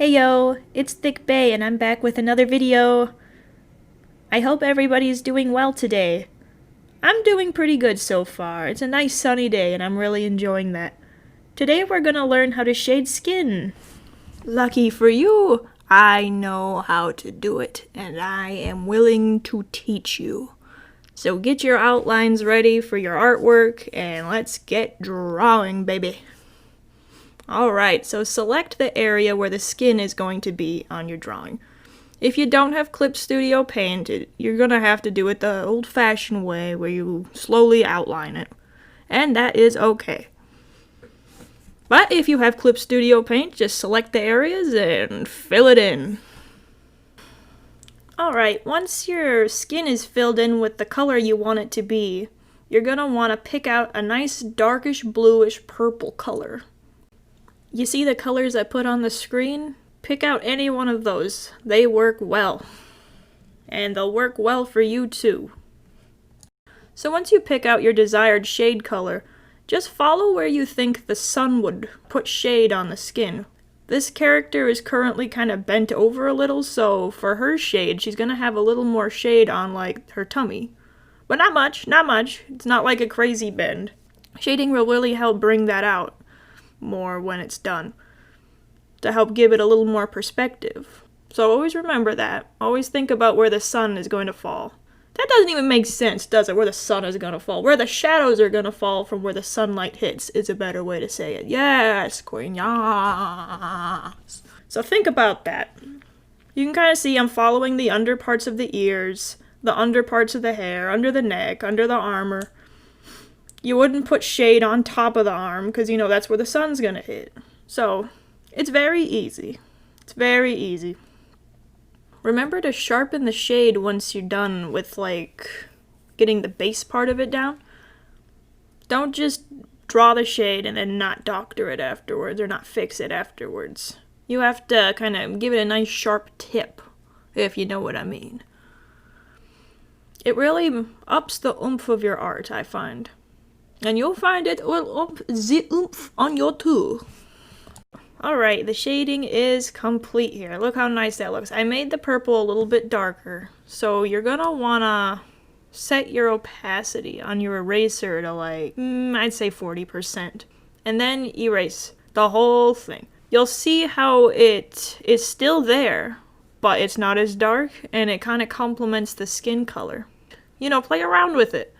Hey yo, it's ThiccBae and I'm back with another video. I hope everybody's doing well today. I'm doing pretty good so far. It's a nice sunny day and I'm really enjoying that. Today we're gonna learn how to shade skin. Lucky for you, I know how to do it and I am willing to teach you. So get your outlines ready for your artwork and let's get drawing, baby. Alright, so select the area where the skin is going to be on your drawing. If you don't have Clip Studio Paint, you're going to have to do it the old-fashioned way where you slowly outline it. And that is okay. But if you have Clip Studio Paint, just select the areas and fill it in. Alright, once your skin is filled in with the color you want it to be, you're going to want to pick out a nice darkish bluish purple color. You see the colors I put on the screen? Pick out any one of those. They work well. And they'll work well for you too. So once you pick out your desired shade color, just follow where you think the sun would put shade on the skin. This character is currently kind of bent over a little, so for her shade, she's gonna have a little more shade on like her tummy. But not much, not much. It's not like a crazy bend. Shading will really help bring that out more when it's done, to help give it a little more perspective. So always remember that. Always think about where the sun is going to fall. That doesn't even make sense, does it? Where the sun is going to fall. Where the shadows are going to fall from where the sunlight hits is a better way to say it. Yes, queen, yes. So think about that. You can kind of see I'm following the under parts of the ears, the under parts of the hair, under the neck, under the armor. You wouldn't put shade on top of the arm because, you know, that's where the sun's gonna hit. So, it's very easy. It's very easy. Remember to sharpen the shade once you're done with, like, getting the base part of it down. Don't just draw the shade and then not doctor it afterwards or not fix it afterwards. You have to kind of give it a nice sharp tip, if you know what I mean. It really ups the oomph of your art, I find. And you'll find it will up the oomph on your too. Alright, the shading is complete here. Look how nice that looks. I made the purple a little bit darker. So you're gonna wanna set your opacity on your eraser to like, I'd say 40%. And then erase the whole thing. You'll see how it is still there, but it's not as dark and it kind of complements the skin color. You know, play around with it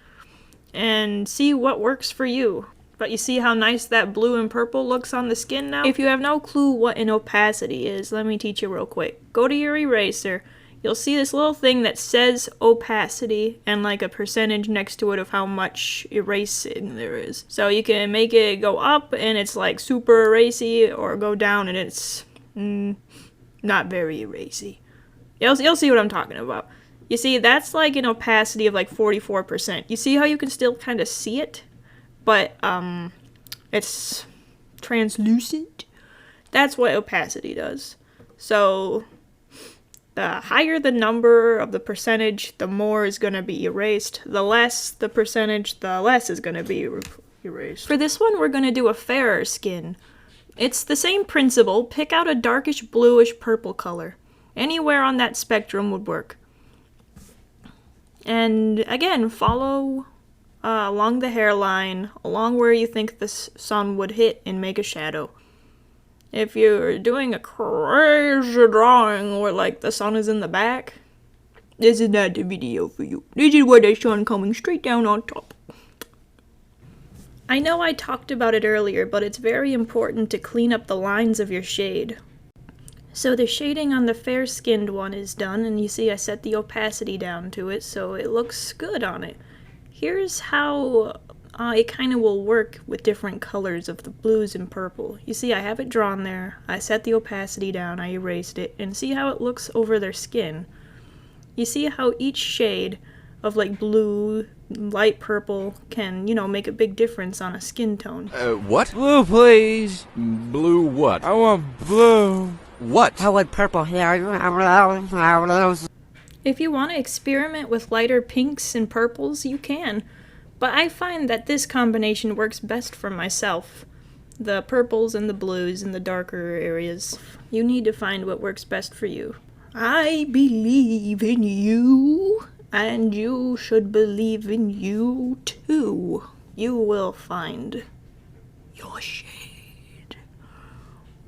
and see what works for you. But you see how nice that blue and purple looks on the skin now? If you have no clue what an opacity is, let me teach you real quick. Go to your eraser, you'll see this little thing that says opacity and like a percentage next to it of how much erasing there is. So you can make it go up and it's like super erasy, or go down and it's not very erasy. You'll see what I'm talking about. You see, that's like an opacity of like 44%. You see how you can still kind of see it? But, it's translucent? That's what opacity does. So, the higher the number of the percentage, the more is going to be erased. The less the percentage, the less is going to be erased. For this one, we're going to do a fairer skin. It's the same principle. Pick out a darkish bluish purple color. Anywhere on that spectrum would work. And again, follow along the hairline, along where you think the sun would hit, and make a shadow. If you're doing a crazy drawing where like the sun is in the back, this is not the video for you. This is where the sun coming straight down on top. I know I talked about it earlier, but it's very important to clean up the lines of your shade. So the shading on the fair-skinned one is done, and you see I set the opacity down to it, so it looks good on it. Here's how it kind of will work with different colors of the blues and purple. You see I have it drawn there, I set the opacity down, I erased it, and see how it looks over their skin. You see how each shade of like blue, light purple can, you know, make a big difference on a skin tone. What? Blue, please. Blue what? I want blue. What? I want purple hair. If you want to experiment with lighter pinks and purples, you can. But I find that this combination works best for myself. the purples and the blues and the darker areas. You need to find what works best for you. I believe in you, and you should believe in you too. You will find your shade.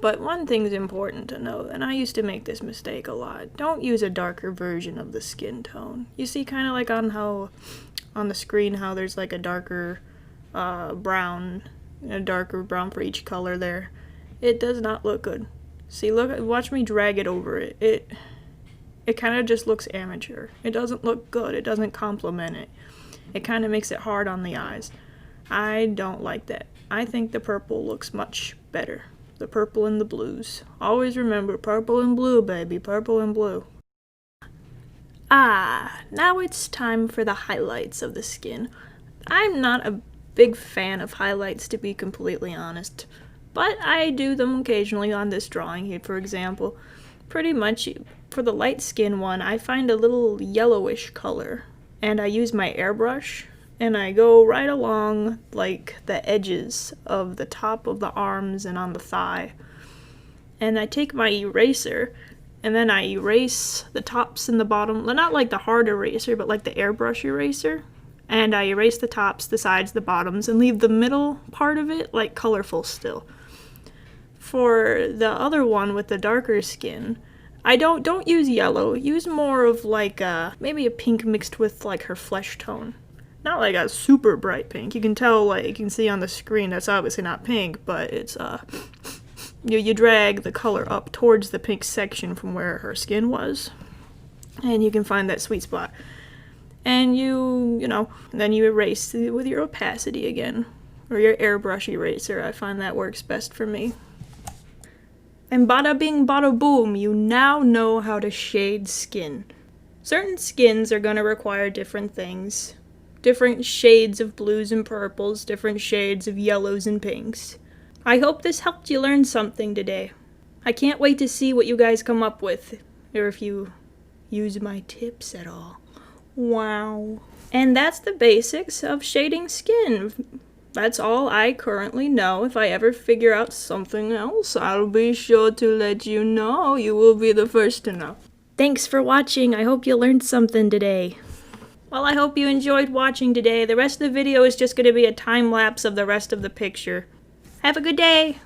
But one thing's important to know, and I used to make this mistake a lot. Don't use a darker version of the skin tone. You see kind of like on the screen how there's like a darker brown, a darker brown for each color there. It does not look good. See, watch me drag it over it. It kind of just looks amateur. It doesn't look good. It doesn't complement it. It kind of makes it hard on the eyes. I don't like that. I think the purple looks much better. The purple and the blues. Always remember, purple and blue, baby. Purple and blue. Now it's time for the highlights of the skin. I'm not a big fan of highlights, to be completely honest, but I do them occasionally on this drawing here, for example. Pretty much, for the light skin one, I find a little yellowish color, and I use my airbrush, and I go right along, like, the edges of the top of the arms and on the thigh, and I take my eraser, and then I erase the tops and the bottom, not like the hard eraser, but like the airbrush eraser. And I erase the tops, the sides, the bottoms, and leave the middle part of it like colorful still. For the other one with the darker skin, I don't use yellow. Use more of like maybe a pink mixed with like her flesh tone. Not like a super bright pink. You can tell, like you can see on the screen, that's obviously not pink, but it's you drag the color up towards the pink section from where her skin was, and you can find that sweet spot. And then you erase with your opacity again, or your airbrush eraser. I find that works best for me. And bada bing bada boom, you now know how to shade skin. Certain skins are going to require different things. Different shades of blues and purples, different shades of yellows and pinks. I hope this helped you learn something today. I can't wait to see what you guys come up with, or if you use my tips at all. Wow. And that's the basics of shading skin. That's all I currently know. If I ever figure out something else, I'll be sure to let you know. You will be the first to know. Thanks for watching. I hope you learned something today. Well, I hope you enjoyed watching today. The rest of the video is just going to be a time lapse of the rest of the picture. Have a good day!